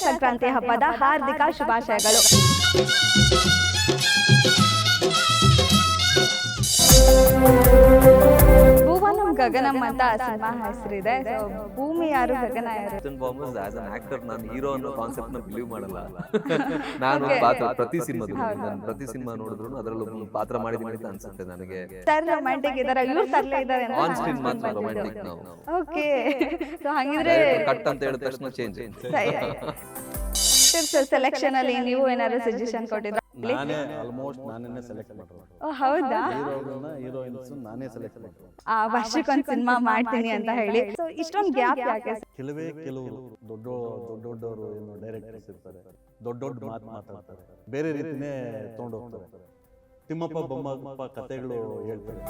ಸಂಕ್ರಾಂತಿ ಹಬ್ಬದ ಹಾರ್ದಿಕ ಶುಭಾಶಯಗಳು. ಭುವನಂ ಗಗನಂ ಅಂತ ಸಿನಿಮಾ ಹೆಸರಿದೆ. ಭೂಮಿ ಯಾರು, ಗಗನ ಯಾರು? ಆಸ್ ಅನ್ ಆಕ್ಟರ್ ನಾನು ಹೀರೋ ಅನ್ನೋ ಕಾನ್ಸೆಪ್ಟ್ ನ ಬಿಲೀವ್ ಮಾಡಲ್ಲ. ನಾನು ಪ್ರತಿ ಸಿನಿಮಾ ನೋಡಿದ್ರು ಅದರಲ್ಲೂ ಪಾತ್ರ ಮಾಡಿದೀನಿ ಅಂತ ಅನ್ಸುತ್ತೆ ನನಗೆ. ಸರ್ ರೊಮ್ಯಾಂಟಿಕ್ ಇದಾರೆ, ಇವ್ರು ತರಲೇ ಇದಾರೆ ಆನ್ ಸ್ಕ್ರೀನ್ ಮಾತ್ರ ರೊಮ್ಯಾಂಟಿಕ್ ನಾವು. ಓಕೆ, ಸೊ ಹಾಗಿದ್ರೆ ಕಟ್ ಅಂತ ಹೇಳಿದ ತಕ್ಷಣ ಚೇಂಜ್. ಸೆಲೆಕ್ಷನ್ ಅಲ್ಲಿ ನೀವು ಏನಾದ್ರು ಸಜೆಷನ್ ಕೊಟ್ಟಿದ್ರ? ನಾನೇ ಆಲ್ಮೋಸ್ಟ್ ನಾನೇ ಸೆಲೆಕ್ಟ್ ಮಾಡಿರೋದು. ಹೌದಾ? ಹೀರೋಯಿನ್ಸ್ ನಾನೇ ಸೆಲೆಕ್ಟ್ ಮಾಡಿರೋದು. ವರ್ಷಕ್ಕೊಂದು ಸಿನಿಮಾ ಮಾಡ್ತೀನಿ ಅಂತ ಹೇಳಿ. ಸೊ ಇಷ್ಟೊಂದು ಗ್ಯಾಪ್ ಯಾಕೆ? ಕೆಲವರು ದೊಡ್ಡವರು ಏನು ಡೈರೆಕ್ಟರ್ಸ್ ಇರ್ತಾರೆ, ದೊಡ್ಡ ಮಾತು ಮಾತಾಡ್ತಾರೆ, ಬೇರೆ ರೀತಿನೇ ತಗೊಂಡು ಹೋಗ್ತಾರೆ. ತಿಮ್ಮಪ್ಪ ಬೊಮ್ಮಪ್ಪ ಕಥೆಗಳು ಹೇಳ್ತಾರೆ.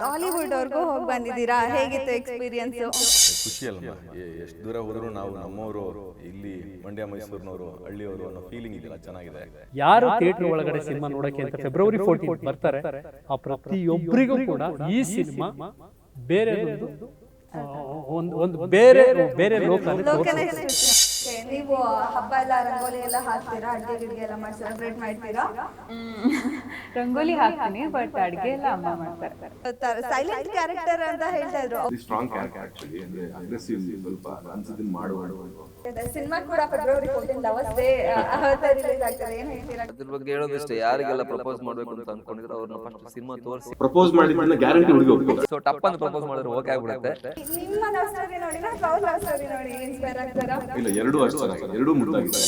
ಟಾಲಿವುಡ್ ಅವ್ರಿಗೂ ಹೋಗಿ ಬಂದಿದ್ದೀರಾ, ಹೇಗಿತ್ತು ಎಕ್ಸ್ಪೀರಿಯನ್ಸ್? ಖುಷಿ ಅಲ್ವಾ? ಎಷ್ಟು ದೂರ ಹೋದ್ರು ನಾವು ನಮ್ಮವರು, ಇಲ್ಲಿ ಮಂಡ್ಯ ಮೈಸೂರಿನವರು, ಹಳ್ಳಿಯವರು ಅನ್ನೋ ಫೀಲಿಂಗ್ ಇದೆಯಲ್ಲ, ಚೆನ್ನಾಗಿದೆ. ಯಾರು ಥಿಯೇಟರ್ ಒಳಗಡೆ ಸಿನಿಮಾ ನೋಡಕ್ಕೆ ಅಂತ ಫೆಬ್ರವರಿ 14 ಬರ್ತಾರೆ, ಆ ಪ್ರತಿಯೊಬ್ಬರಿಗೂ ಕೂಡ ಈ ಸಿನಿಮಾ ಬೇರೆ ಒಂದು ಬೇರೆ ಲೋಕನೇ. ನೀವು ಹಬ್ಬ ಎಲ್ಲ ರಂಗೋಲಿ ಎಲ್ಲ ಹಾಕ್ತೀರಾ, ಅಡ್ಗೆ ಎಲ್ಲ ಮಾಡಿ ಸೆಲೆಬ್ರೇಟ್ ಮಾಡ್ತೀರಾ? ರಂಗೋಲಿ ಹಾಕ್ತೀನಿ, ಬಟ್ ಅಡ್ಗೆ ಎಲ್ಲ ಅಮ್ಮ ಮಾಡ್ತಾರೆ. ಸೈಲೆಂಟ್ ಕ್ಯಾರೆಕ್ಟರ್ ಅಂತ ಹೇಳ್ತಾ ಇದ್ರು. ಸ್ಟ್ರಾಂಗ್ ಕ್ಯಾರೆಕ್ಟರ್ ಆಕ್ಚುಲಿ, ಅಂದ್ರೆ ಅಗ್ರೆಸಿವ್, ಸ್ವಲ್ಪ ಅನ್ಸಿದ್ದನ್ನ ಮಾಡುವ. ಸಿನಿಮಾ ಕೂಡ ಫೆಬ್ರವರಿ 14 ಲವರ್ಸ್ ಡೇ ರಿಲೀಸ್ ಆಗ್ತದೆ, ಏನ್ ಹೇಳ್ತೀರಾ? ಅದ್ರ ಬಗ್ಗೆ ಹೇಳೋದಿಷ್ಟೇ, ಯಾರಿಗೆಲ್ಲ ಪ್ರಪೋಸ್ ಮಾಡ್ಬೇಕು ಅಂತ ಅನ್ಕೊಂಡಿದ್ರೆ ಅವ್ರನ್ನ ಫಸ್ಟ್ ಸಿನಿಮಾ ತೋರಿಸಿ. ಪ್ರಪೋಸ್ ಮಾಡಿದ್ರೆ ಗ್ಯಾರಂಟಿ ಹುಡುಗಿ ಹೋಗ್ತಾರೆ. ಸೊ ಟಪ್ ಅಂತ ಪ್ರಪೋಸ್ ಮಾಡಿದ್ರೆ ಓಕೆ ಆಗ್ಬಿಡುತ್ತೆ. ನಿಮ್ಮ ಲವ್ ಸ್ಟೋರಿ ನೋಡಿ, ಅವ್ರ ಲವ್ ಸ್ಟೋರಿ ನೋಡಿ ಇನ್ಸ್ಪೈರ್ ಆಗ್ತಾರಾ? ಇಲ್ಲ, ಎರಡೂ ಅಷ್ಟು ಚೆನ್ನಾಗಿದೆ, ಎರಡೂ ಮುದ್ದಾಗಿದೆ.